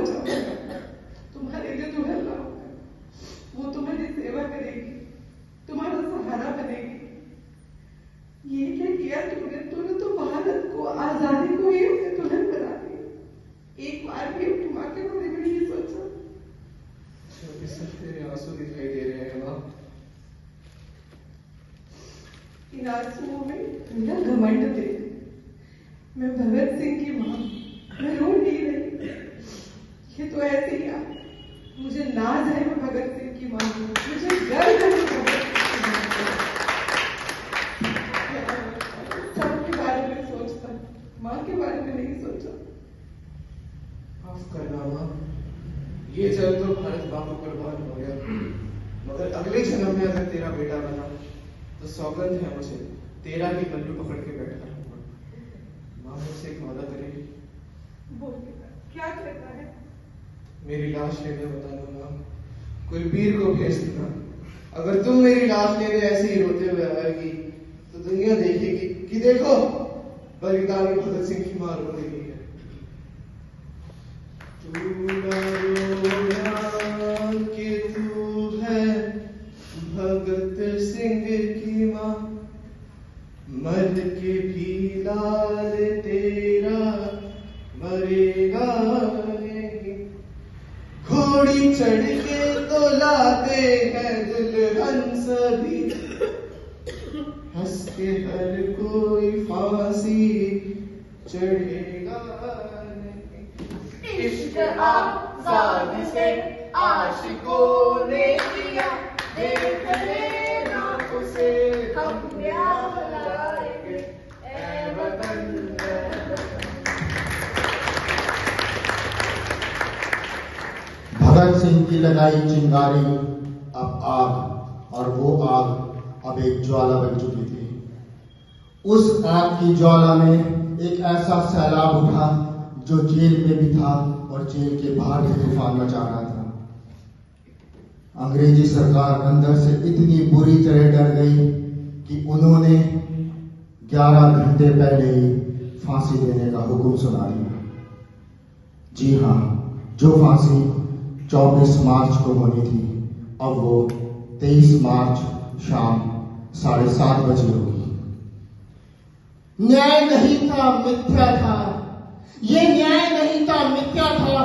जाओ, तुम्हारे लिए दुल्हन लाऊंगा, वो तुम्हारी सेवा करेगी, तुम्हारा सहारा बनेगी। ये क्या किया तूने? तूने तो भारत को, आजादी को ही अपने दुल्हन बना दी। एक बार भी अपनी माँ के बारे में नहीं सोचा। तेरे आंसू दिखाई दे रहे हैं माँ। इन आंसुओं में मेरा घमंड थे। मैं भगत सिंह की माँ, मैं रो नहीं रही। ये तो ऐसे ही आ, मुझे नाज है मैं भगत सिंह की माँ हूँ, मुझे गर्व है भगत सिंह की माँ। सबके बारे में सोचता, माँ के बारे में नहीं सोचा। माफ करना माँ, ये जल तो भारत माँ को कुर्बान हो गया, मगर अगले जन्म में अगर तेरा बेटा बना तो सौगंध है मुझे, तेरा ही पल्लू पकड़ के बैठा रहूंगा। माँ मुझसे एक वादा करेगी? बोल बेटा, क्या करना है? मेरी लाश लेने बता दूंगा, कुलबीर को भेज दूंगा। अगर तुम मेरी लाश लेने ऐसे ही रोते हुए आएगी तो दुनिया देखेगी कि देखो बलिदानी भगत सिंह की मां रो रही है। कि तू है भगत सिंह की मां, मर के भी लाल तेरा मरेगा नहीं। घोड़ी चढ़ के तो लाते हैं दुल्हन सभी, हंस के हर कोई फांसी चढ़ेगा नहीं। इश्क आजाद से आशिकों ने किया, देख लेना उसे हम प्यार लाएंगे, ऐ वतन ऐ वतन। भगत सिंह की लगाई चिंगारी अब आग, और वो आग अब एक ज्वाला बन चुकी थी। उस आग की ज्वाला में एक ऐसा सैलाब उठा जो जेल में भी था और जेल के बाहर भी तूफान मचा रहा था। अंग्रेजी सरकार अंदर से इतनी बुरी तरह डर गई कि उन्होंने 11 घंटे पहले ही फांसी देने का हुक्म सुना दिया। जी हाँ, जो फांसी 24 मार्च को होनी थी, अब वो 23 मार्च शाम 7:30 बजे होगी। न्याय नहीं था, मिथ्या था। ये न्याय नहीं था, मिथ्या था।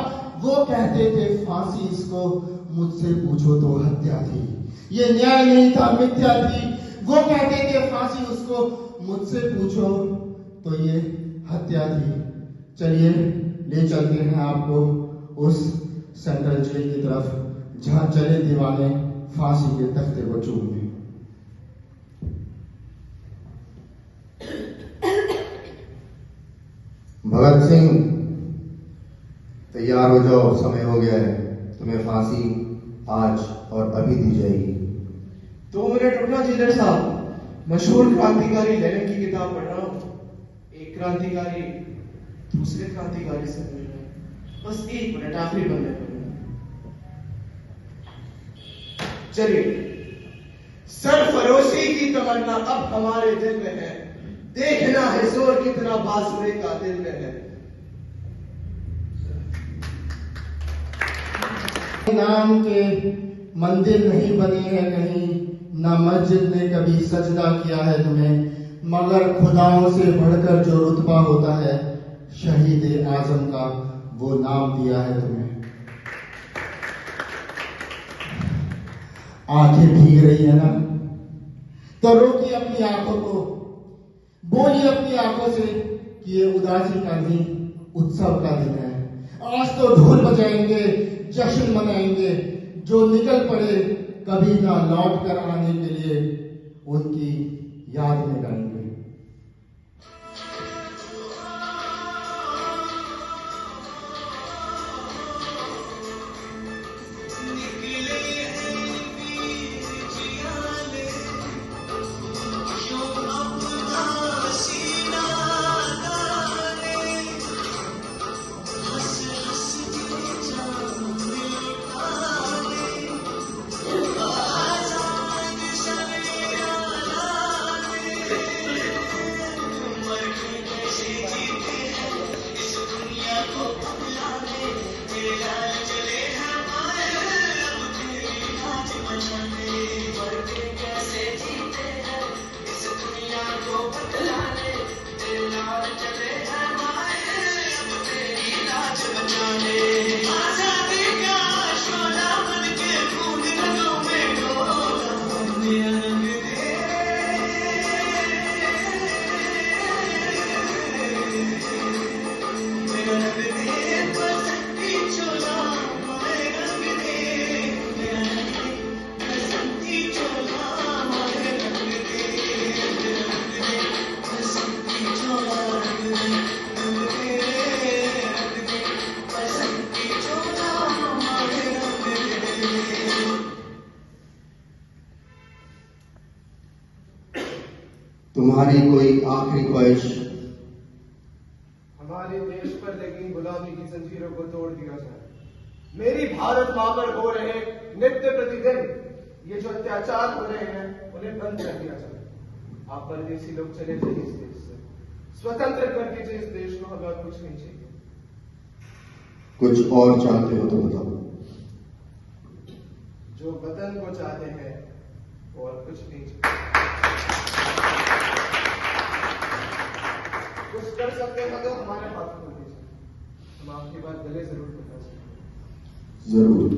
वो कहते थे फांसी इसको, मुझसे पूछो तो हत्या थी। ये न्याय नहीं था, मिथ्या थी। वो कहते थे फांसी उसको, मुझसे पूछो तो ये हत्या थी। चलिए ले चलते हैं आपको उस सेंट्रल जेल की तरफ, जहां चले दीवाने फांसी के तख्ते को चूमने। भगत सिंह, तैयार हो जाओ, समय हो गया है। तुम्हें फांसी आज और अभी दी जाएगी। 2 मिनट रुकना जेलर साहब, मशहूर क्रांतिकारी लेनिन की किताब पढ़ रहा हूँ। एक क्रांतिकारी दूसरे क्रांतिकारी से मिल रहा है। बस 1 मिनट, आखिरी बनने पर। चलिए, सरफरोशी की तमन्ना अब हमारे दिल में है, देखना है जोर कितना बाजुए का दिल में है। नाम के मंदिर नहीं बने हैं कहीं, ना मस्जिद ने कभी सजदा किया है तुम्हें, मगर खुदाओं से बढ़कर जो रुतबा होता है, शहीद आजम का, वो नाम दिया है तुम्हें। आंखें भीग रही है ना, तो रोकिए अपनी आंखों को, बोलिए अपनी आंखों से कि ये उदासी का नहीं, उत्सव का दिन है। आज तो ढोल बजाएंगे, जश्न मनाएंगे। जो निकल पड़े कभी ना लौट कर आने के लिए, उनकी याद में गाएंगे। तुम्हारी कोई आखिरी ख्वाहिश? हमारे देश पर लगी गुलामी की जंजीरों को तोड़ दिया जाए। मेरी भारत मां पर हो रहे नित्य प्रतिदिन ये जो अत्याचार हो रहे हैं उन्हें बंद कर दिया जाए। आप परदेसी लोग चले जाइए इस देश से, स्वतंत्र कर दीजिए इस देश को, हमें और कुछ नहीं चाहिए। कुछ और चाहते हो तो बताओ। जो वतन को चाहते हैं वो और कुछ नहीं चाहिए। कुछ कर सकते हैं तो हमारे हाथ में दीजिए, हम आपकी बात गले जरूर पहुंचा सकते। जरूर।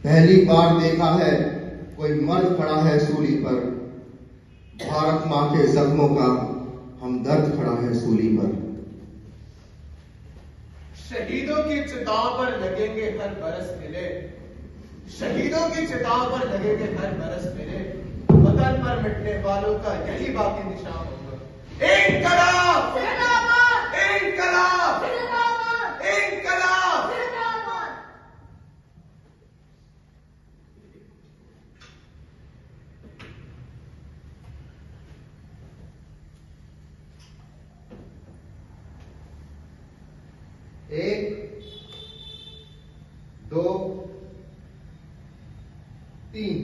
पहली बार देखा है कोई मर्द खड़ा है सूली पर, भारत मां के जख्मों का हमदर्द खड़ा है सूली पर। शहीदों की चिताओं पर लगेंगे हर बरस मिले, शहीदों की चिताओं पर लगेंगे हर बरस मिले, वतन पर मिटने वालों का यही बाकी निशान होगा। इनकलाब जिंदाबाद, इनकलाब जिंदाबाद, इनकलाब जिंदाबाद। एक, दो, तीन।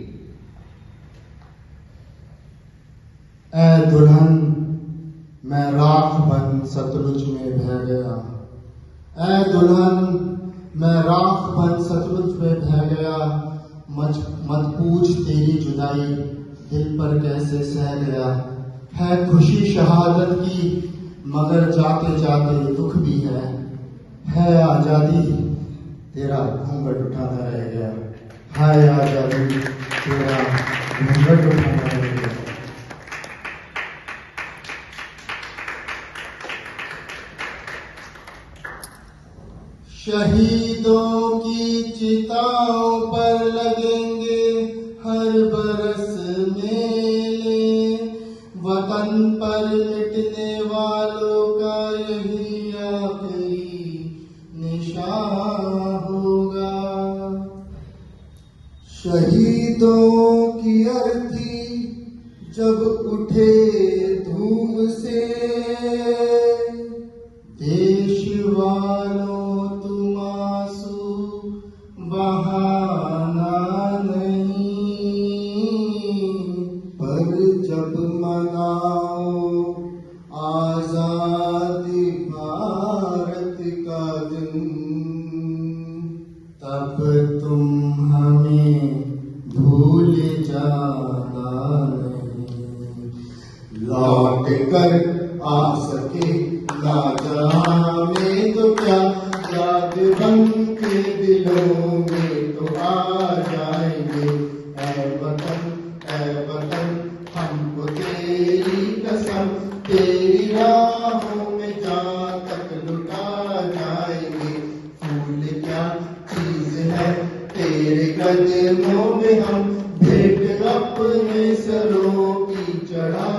ऐ दुल्हन मैं राख बन सतलुज में बह गया, ऐ दुल्हन मैं राख बन सतलुज में बह गया, मत पूछ तेरी जुदाई दिल पर कैसे सह गया। है खुशी शहादत की मगर जाते जाते दुख भी है आजादी तेरा घूंघट उठाना रह गया, हाय आजादी तेरा घूंघट उठाना रह गया। शहीदों की चिताओं पर लगेंगे हर बरस मेले, वतन पर मिटने वालों का यही आखिरी निशान होगा। शहीदों की अर्थी जब उठे धूम से, देश वालों तुम आंसू बहाना नहीं, पर जब मनाओ आजादी भारत का दिन, तब तुम हमें भूल जाना नहीं। लौट कर आ सके ना जाने तो क्या, याद बन के दिलों में तो आ जाएंगे। ऐ वतन हमको तेरी कसम, तेरी राहों में जान तक लुटा जाएंगे। फूल क्या चीज है तेरे कदमों में, हम भेंट अपने सरों की चढ़ा